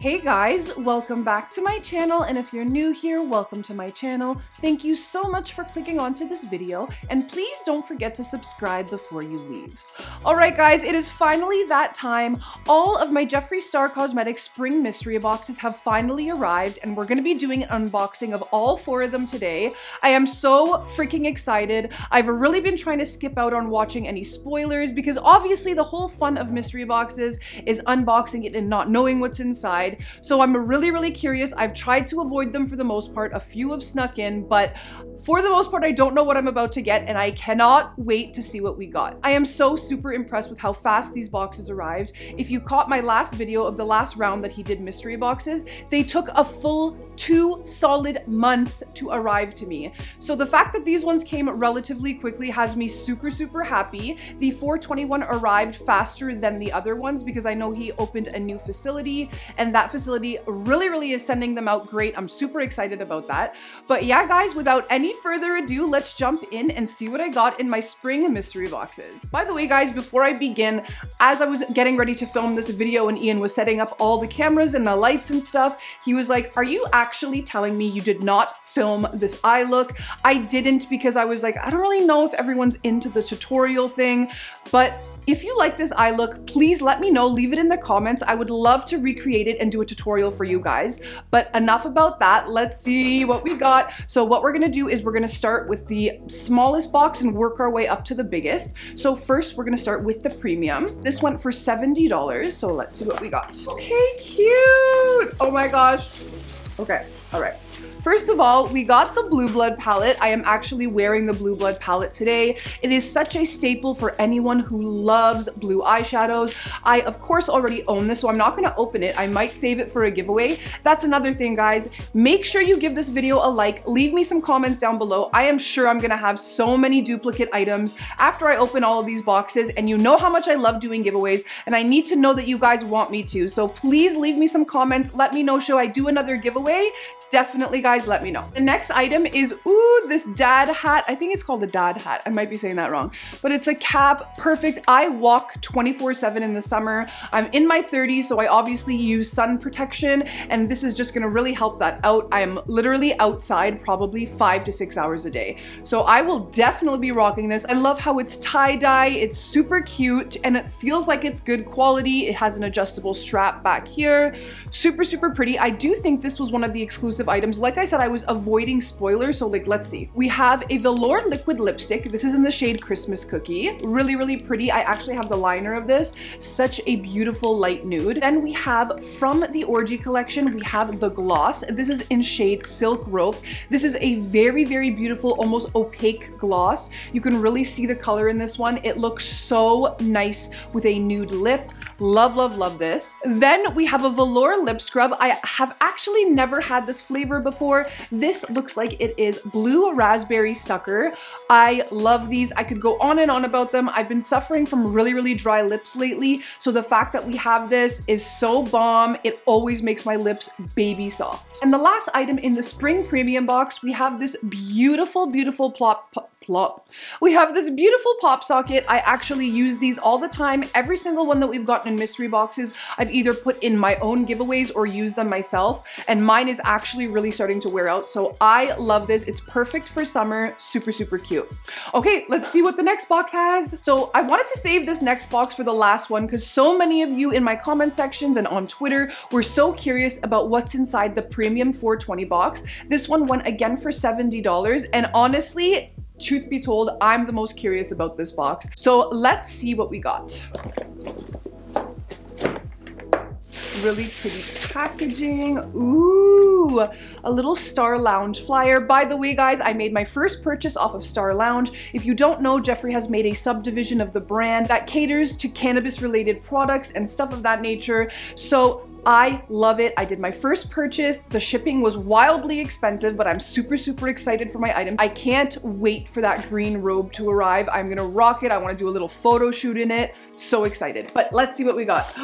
Hey guys, welcome back to my channel, and if you're new here, welcome to my channel. Thank you so much for clicking onto this video, and please don't forget to subscribe before you leave. Alright guys, it is finally that time. All of my Jeffree Star Cosmetics Spring Mystery Boxes have finally arrived, and we're going to be doing an unboxing of all 4 of them today. I am so freaking excited. I've really been trying to skip out on watching any spoilers because obviously the whole fun of mystery boxes is unboxing it and not knowing what's inside. So I'm really curious. I've tried to avoid them for the most part. A few have snuck in, but for the most part, I don't know what I'm about to get, and I cannot wait to see what we got. I am so super impressed with how fast these boxes arrived. If you caught my last video of the last round that he did mystery boxes, they took a full 2 solid months to arrive to me. So the fact that these ones came relatively quickly has me super happy. The 421 arrived faster than the other ones because I know he opened a new facility, and that facility really is sending them out great. I'm super excited about that. But yeah guys, without any further ado, let's jump in and see what I got in my spring mystery boxes. By the way guys, before I begin, as I was getting ready to film this video and Ian was setting up all the cameras and the lights and stuff, he was like, "Are you actually telling me you did not film this eye look?" I didn't, because I was like, I don't really know if everyone's into the tutorial thing, but if you like this eye look, please let me know. Leave it in the comments. I would love to recreate it and do a tutorial for you guys. But enough about that. Let's see what we got. So what we're gonna do is we're gonna start with the smallest box and work our way up to the biggest. So first we're gonna start with the premium. This went for $70. So let's see what we got. Okay, cute. Oh my gosh. Okay, all right. First of all, we got the Blue Blood palette. I am actually wearing the Blue Blood palette today. It is such a staple for anyone who loves blue eyeshadows. I, of course, already own this, so I'm not gonna open it. I might save it for a giveaway. That's another thing, guys. Make sure you give this video a like. Leave me some comments down below. I am sure I'm gonna have so many duplicate items after I open all of these boxes, and you know how much I love doing giveaways, and I need to know that you guys want me to. So please leave me some comments. Let me know, should I do another giveaway? Definitely, guys, let me know. The next item is, ooh, this dad hat. I think it's called a dad hat. I might be saying that wrong, but it's a cap. Perfect. I walk 24/7 in the summer. I'm in my 30s, so I obviously use sun protection, and this is just gonna really help that out. I am literally outside probably 5 to 6 hours a day. So I will definitely be rocking this. I love how it's tie-dye. It's super cute, and it feels like it's good quality. It has an adjustable strap back here. Super pretty. I do think this was one of the exclusive items. Like I said, I was avoiding spoilers, so like, let's see. We have a velour liquid lipstick. This is in the shade Christmas Cookie. Really pretty. I actually have the liner of this. Such a beautiful light nude. Then we have, from the Orgy collection, we have the gloss. This is in shade Silk Rope. This is a very beautiful, almost opaque gloss. You can really see the color in this one. It looks so nice with a nude lip. Love this. Then we have a velour lip scrub. I have actually never had this flavor before. This looks like it is Blue Raspberry Sucker. I love these. I could go on and on about them. I've been suffering from really dry lips lately, so the fact that we have this is so bomb. It always makes my lips baby soft. And the last item in the spring premium box, we have this beautiful plop. We have this beautiful pop socket. I actually use these all the time. Every single one that we've gotten in mystery boxes, I've either put in my own giveaways or used them myself, and mine is actually really starting to wear out, so I love this. It's perfect for summer. Super cute. Okay, let's see what the next box has. So I wanted to save this next box for the last one because so many of you in my comment sections and on Twitter were so curious about what's inside the premium 420 box. This one went again for $70, and honestly, truth be told, I'm the most curious about this box. So let's see what we got. Really pretty packaging. Ooh, a little Star Lounge flyer. By the way, guys, I made my first purchase off of Star Lounge. If you don't know, Jeffree has made a subdivision of the brand that caters to cannabis-related products and stuff of that nature. So I love it. I did my first purchase. The shipping was wildly expensive, but I'm super excited for my item. I can't wait for that green robe to arrive. I'm gonna rock it. I want to do a little photo shoot in it. So excited. But let's see what we got.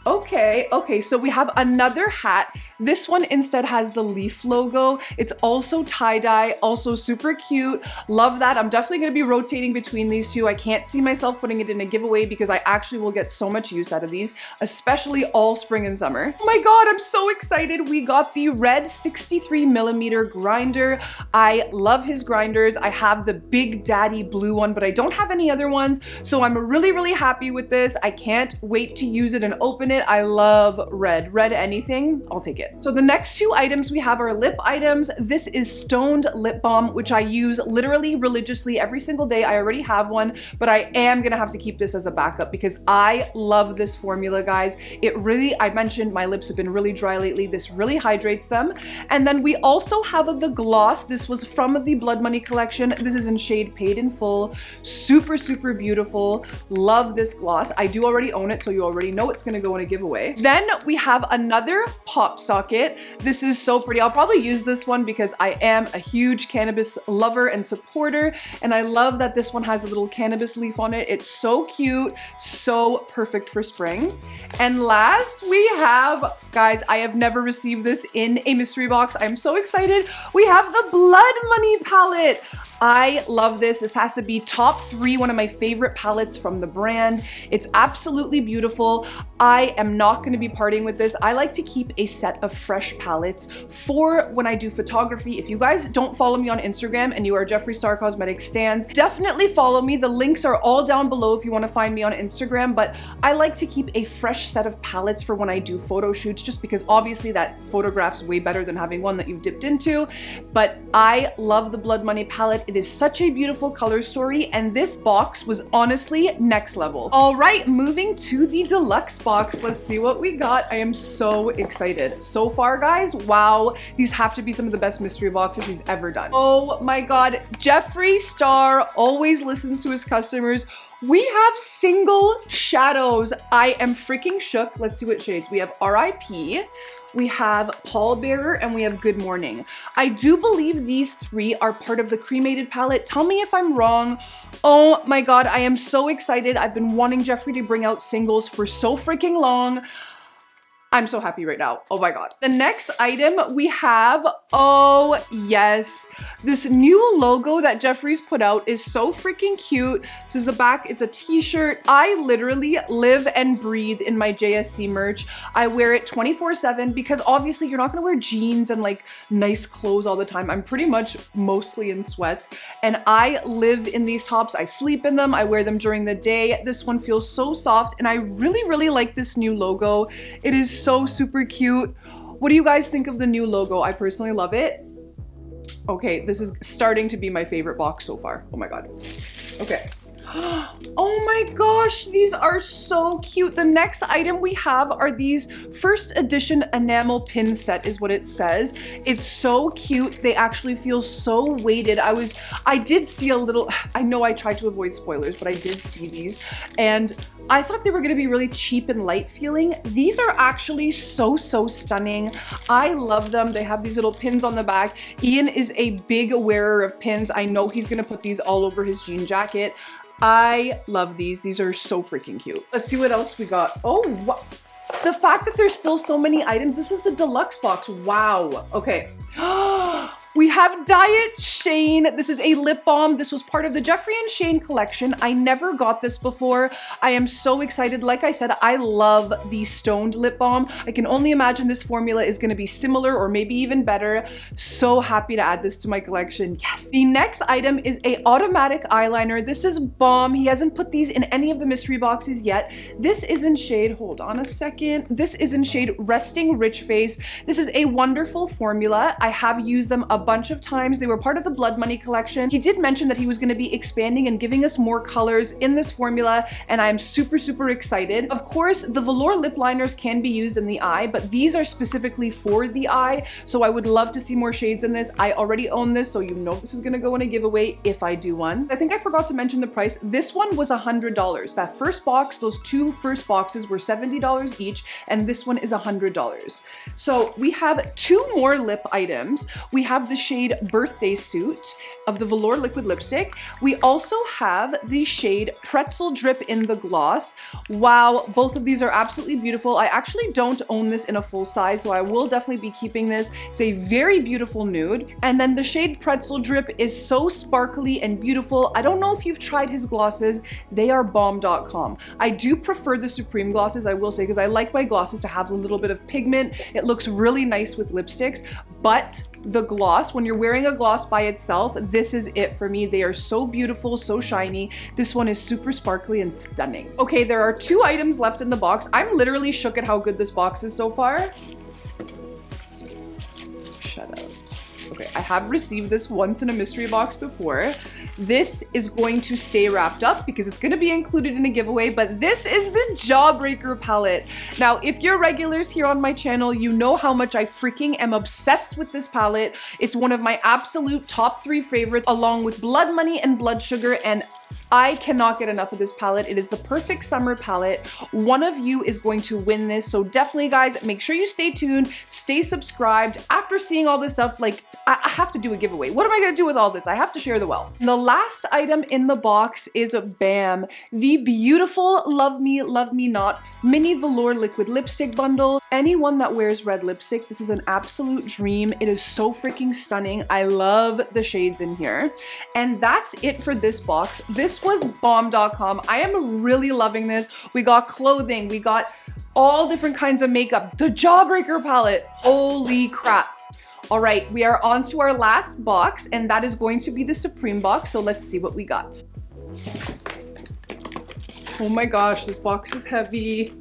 Okay, so we have another hat. This one instead has the leaf logo. It's also tie-dye, also super cute. Love that. I'm definitely gonna be rotating between these two. I can't see myself putting it in a giveaway because I actually will get so much use out of these, especially all spring and summer. summer. Oh my god, I'm so excited. We got the red 63mm grinder. I love his grinders. I have the Big Daddy blue one, but I don't have any other ones. So I'm really happy with this. I can't wait to use it and open it. I love red. Red anything, I'll take it. So the next two items we have are lip items. This is Stoned Lip Balm, which I use literally religiously every single day. I already have one, but I am gonna have to keep this as a backup because I love this formula, guys. It really, I mentioned my lips have been really dry lately. This really hydrates them. And then we also have the gloss. This was from the Blood Money collection. This is in shade Paid in Full. Super beautiful. Love this gloss. I do already own it, so you already know it's gonna go in a giveaway. Then we have another pop socket. This is so pretty. I'll probably use this one because I am a huge cannabis lover and supporter, and I love that this one has a little cannabis leaf on it. It's so cute, so perfect for spring. And last we have, guys, I have never received this in a mystery box. I'm so excited. We have the Blood Money palette. I love this. This has to be top 3, one of my favorite palettes from the brand. It's absolutely beautiful. I am not going to be parting with this. I like to keep a set of fresh palettes for when I do photography. If you guys don't follow me on Instagram and you are Jeffree Star Cosmetics stans, definitely follow me. The links are all down below if you want to find me on Instagram, but I like to keep a fresh set of palettes for when I do photo shoots, just because obviously that photographs way better than having one that you've dipped into. But I love the Blood Money palette. It is such a beautiful color story, and this box was honestly next level. All right, moving to the deluxe box. Let's see what we got. I am so excited. So far, guys, wow, these have to be some of the best mystery boxes he's ever done. Oh my god, Jeffree Star always listens to his customers. We have single shadows. I am freaking shook. Let's see what shades. We have RIP, we have Pallbearer, and we have Good Morning. I do believe these 3 are part of the cremated palette. Tell me if I'm wrong. Oh my god, I am so excited. I've been wanting Jeffree to bring out singles for so freaking long. I'm so happy right now. Oh my god. The next item we have, oh yes, this new logo that Jeffree's put out is so freaking cute. This is the back. It's a t-shirt. I literally live and breathe in my JSC merch. I wear it 24/7 because obviously you're not gonna wear jeans and like nice clothes all the time. I'm pretty much mostly in sweats, and I live in these tops. I sleep in them. I wear them during the day. This one feels so soft, and I really like this new logo. It is so super cute. What do you guys think of the new logo? I personally love it. Okay, this is starting to be my favorite box so far. Oh my god. Okay. Oh my gosh, these are so cute. The next item we have are these first edition enamel pin set is what it says. It's so cute. They actually feel so weighted. I did see a little, I know I tried to avoid spoilers, but I did see these, and I thought they were gonna be really cheap and light feeling. These are actually so stunning. I love them. They have these little pins on the back. Ian is a big wearer of pins. I know he's gonna put these all over his jean jacket. I love these. These are so freaking cute. Let's see what else we got. Oh, what? The fact that there's still so many items. This is the deluxe box. Wow. Okay. We have Diet Shane. This is a lip balm. This was part of the Jeffree and Shane collection. I never got this before. I am so excited. Like I said, I love the Stoned lip balm. I can only imagine this formula is gonna be similar or maybe even better. So happy to add this to my collection. Yes. The next item is a automatic eyeliner. This is bomb. He hasn't put these in any of the mystery boxes yet. This is in shade, hold on a second. This is in shade Resting Rich Face. This is a wonderful formula. I have used them a bunch of times. They were part of the Blood Money collection. He did mention that he was going to be expanding and giving us more colors in this formula, and I'm super excited. Of course, the velour lip liners can be used in the eye, but these are specifically for the eye, so I would love to see more shades in this. I already own this, so you know this is going to go in a giveaway if I do one. I think I forgot to mention the price. This one was $100. That first box, those 2 first boxes were $70 each, and this one is $100. So we have 2 more lip items. We have the shade Birthday Suit of the Velour Liquid Lipstick. We also have the shade Pretzel Drip in the Gloss. Wow, both of these are absolutely beautiful. I actually don't own this in a full size, so I will definitely be keeping this. It's a very beautiful nude. And then the shade Pretzel Drip is so sparkly and beautiful. I don't know if you've tried his glosses. They are bomb.com. I do prefer the Supreme glosses, I will say, because I like my glosses to have a little bit of pigment. It looks really nice with lipsticks, but the gloss, when you're wearing a gloss by itself, this is it for me. They are so beautiful, so shiny. This one is super sparkly and stunning. Okay, there are 2 items left in the box. I'm literally shook at how good this box is so far. Shut up. Okay, I have received this once in a mystery box before. This is going to stay wrapped up because it's going to be included in a giveaway, but this is the Jawbreaker palette. Now, if you're regulars here on my channel, you know how much I freaking am obsessed with this palette. It's one of my absolute top 3 favorites, along with Blood Money and Blood Sugar, and I cannot get enough of this palette. It is the perfect summer palette. One of you is going to win this, so definitely, guys, make sure you stay tuned, stay subscribed. After seeing all this stuff, like, I have to do a giveaway. What am I gonna do with all this? I have to share the wealth. The last item in the box is BAM, the beautiful Love Me Not mini velour liquid lipstick bundle. Anyone that wears red lipstick, this is an absolute dream. It is so freaking stunning. I love the shades in here. And that's it for this box. This was bomb.com. I am really loving this. We got clothing, we got all different kinds of makeup, the Jawbreaker palette. Holy crap. All right, we are on to our last box, and that is going to be the Supreme box. So let's see what we got. Oh my gosh, this box is heavy.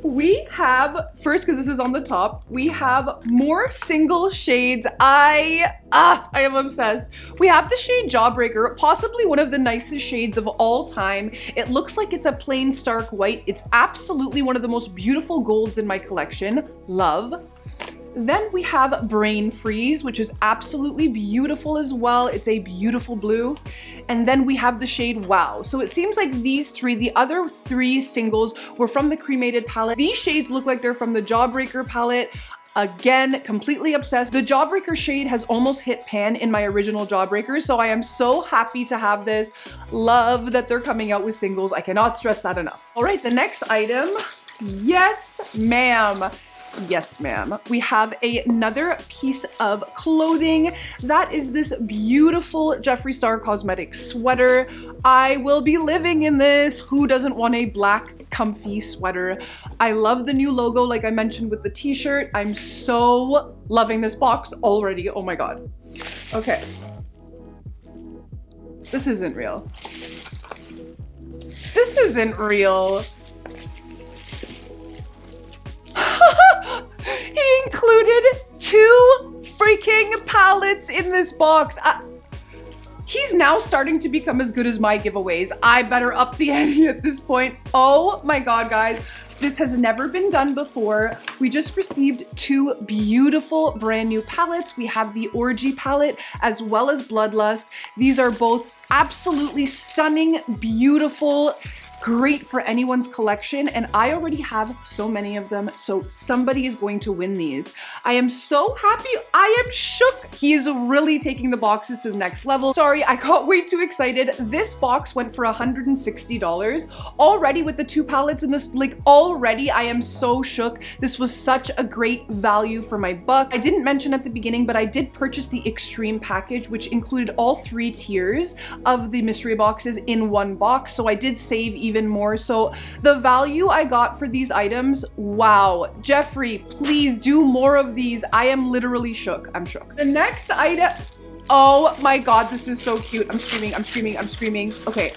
We have, first, because this is on the top, we have more single shades. I am obsessed. We have the shade Jawbreaker, possibly one of the nicest shades of all time. It looks like it's a plain stark white. It's absolutely one of the most beautiful golds in my collection. Love. Then we have Brain Freeze, which is absolutely beautiful as well. It's a beautiful blue. And then we have the shade Wow. So it seems like these 3, the other 3 singles were from the cremated palette. These shades look like they're from the Jawbreaker palette. Again, completely obsessed. The Jawbreaker shade has almost hit pan in my original Jawbreaker, so I am so happy to have this. Love that they're coming out with singles. I cannot stress that enough. All right, the next item. Yes, ma'am. Yes, ma'am. We have another piece of clothing. That is this beautiful Jeffree Star Cosmetics sweater. I will be living in this. Who doesn't want a black comfy sweater? I love the new logo, like I mentioned with the t-shirt. I'm so loving this box already. Oh my God. Okay. This isn't real. This isn't real. He included 2 freaking palettes in this box. He's now starting to become as good as my giveaways. I better up the ante at this point. Oh my God, guys. This has never been done before. We just received 2 beautiful brand new palettes. We have the Orgy palette as well as Bloodlust. These are both absolutely stunning, beautiful, great for anyone's collection, and I already have so many of them, so somebody is going to win these. I am so happy. I am shook. He is really taking the boxes to the next level. Sorry, I got way too excited. This box went for $160 already with the 2 palettes in this. Like, already I am so shook. This was such a great value for my buck. I didn't mention at the beginning, but I did purchase the Extreme package, which included all 3 tiers of the mystery boxes in one box, so I did save even more. So the value I got for these items, wow. Jeffree, please do more of these. I am literally shook. I'm shook. The next item, oh my God, this is so cute. I'm screaming, I'm screaming, I'm screaming. Okay.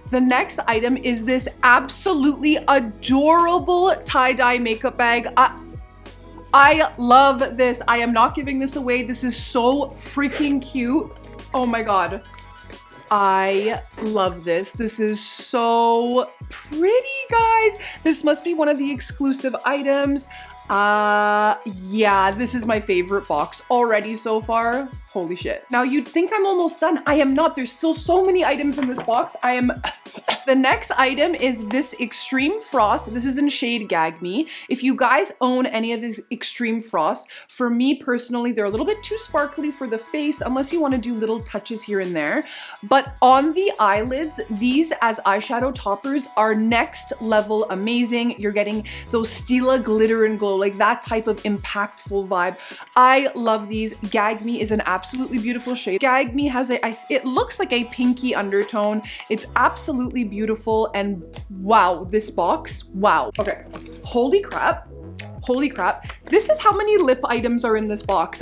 The next item is this absolutely adorable tie-dye makeup bag. I love this. I am not giving this away. This is so freaking cute. Oh my God. I love this. This is so pretty, guys. This must be one of the exclusive items. Yeah, this is my favorite box already so far. Holy shit. Now you'd think I'm almost done. I am not. There's still so many items in this box. The next item is this Extreme Frost. This is in shade Gag Me. If you guys own any of his Extreme Frost, for me personally, they're a little bit too sparkly for the face, unless you want to do little touches here and there. But on the eyelids, these as eyeshadow toppers are next level amazing. You're getting those Stila glitter and glow, like that type of impactful vibe. I love these. Gag Me is an absolutely beautiful shade. Gag Me has it looks like a pinky undertone. It's absolutely beautiful, and wow, this box, wow. Okay, holy crap. Holy crap. This is how many lip items are in this box.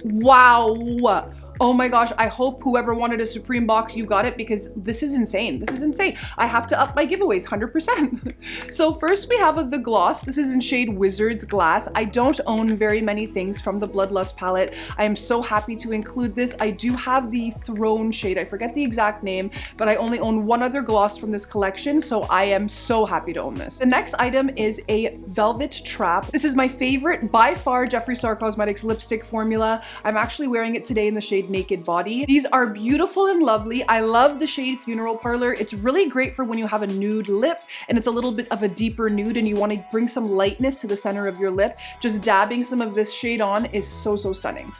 Wow. Oh my gosh, I hope whoever wanted a Supreme box, you got it, because this is insane. This is insane. I have to up my giveaways 100%. So first we have the gloss. This is in shade Wizard's Glass. I don't own very many things from the Bloodlust palette. I am so happy to include this. I do have the Throne shade. I forget the exact name, but I only own one other gloss from this collection, so I am so happy to own this. The next item is a Velvet Trap. This is my favorite by far Jeffree Star Cosmetics lipstick formula. I'm actually wearing it today in the shade Naked Body. These are beautiful and lovely. I love the shade Funeral Parlor. It's really great for when you have a nude lip and it's a little bit of a deeper nude and you want to bring some lightness to the center of your lip. Just dabbing some of this shade on is so, so stunning.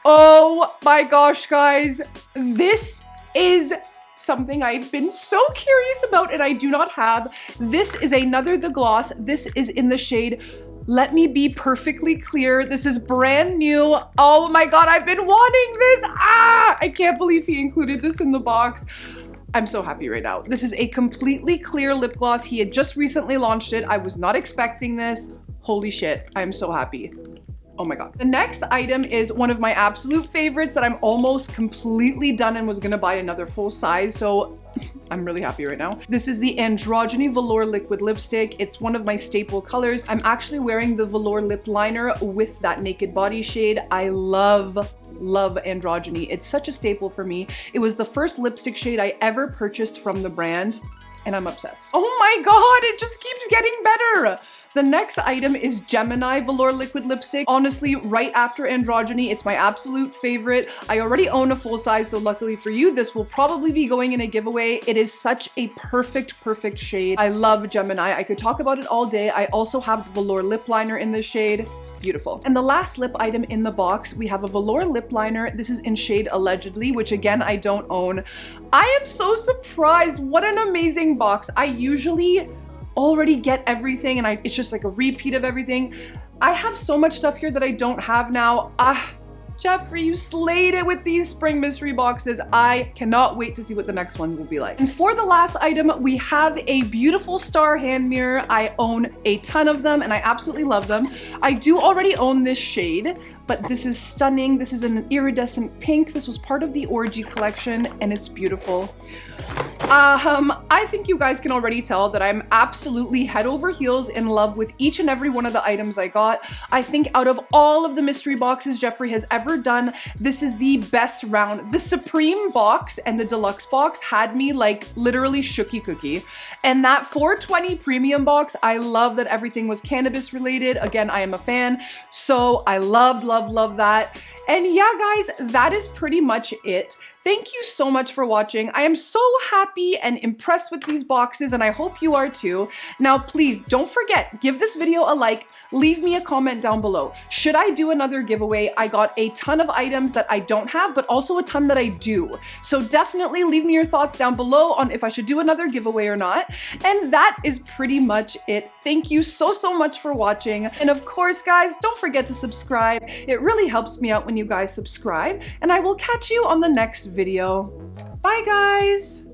Oh my gosh, guys. This is something I've been so curious about and I do not have. This is another The Gloss. This is in the shade Let Me Be Perfectly Clear. This is brand new. Oh my god, I've been wanting this. I can't believe he included this in the box. I'm so happy right now. This is a completely clear lip gloss. He had just recently launched it. I was not expecting this. Holy shit, I'm so happy. Oh my god. The next item is one of my absolute favorites that I'm almost completely done and was gonna buy another full size, so I'm really happy right now. This is the Androgyny Velour Liquid Lipstick. It's one of my staple colors. I'm actually wearing the Velour lip liner with that Naked Body shade. I love Androgyny. It's such a staple for me. It was the first lipstick shade I ever purchased from the brand, and I'm obsessed. Oh my god, it just keeps getting better. The next item is Gemini Velour Liquid Lipstick. Honestly, right after Androgyny, it's my absolute favorite. I already own a full size, so luckily for you, this will probably be going in a giveaway. It is such a perfect shade. I love Gemini. I could talk about it all day. I also have the Velour lip liner in this shade. Beautiful. And the last lip item in the box, we have a Velour lip liner. This is in shade Allegedly, which again, I don't own. I am so surprised. What an amazing box. I usually already get everything and it's just like a repeat of everything. I have so much stuff here that I don't have now. Jeffree, you slayed it with these spring mystery boxes. I cannot wait to see what the next one will be like. And for the last item, we have a beautiful star hand mirror. I own a ton of them and I absolutely love them. I do already own this shade, but this is stunning. This is an iridescent pink. This was part of the Orgy collection and it's beautiful. I think you guys can already tell that I'm absolutely head over heels in love with each and every one of the items I got. I think out of all of the mystery boxes Jeffree has ever done, this is the best round. The Supreme box and the Deluxe box had me like literally shooky cookie. And that 420 premium box, I love that everything was cannabis related. Again, I am a fan. So I love that. And yeah, guys, that is pretty much it. Thank you so much for watching. I am so happy and impressed with these boxes and I hope you are too. Now, please don't forget, give this video a like, leave me a comment down below. Should I do another giveaway? I got a ton of items that I don't have, but also a ton that I do. So definitely leave me your thoughts down below on if I should do another giveaway or not. And that is pretty much it. Thank you so much for watching. And of course, guys, don't forget to subscribe. It really helps me out when you guys subscribe. And I will catch you on the next video. Bye, guys.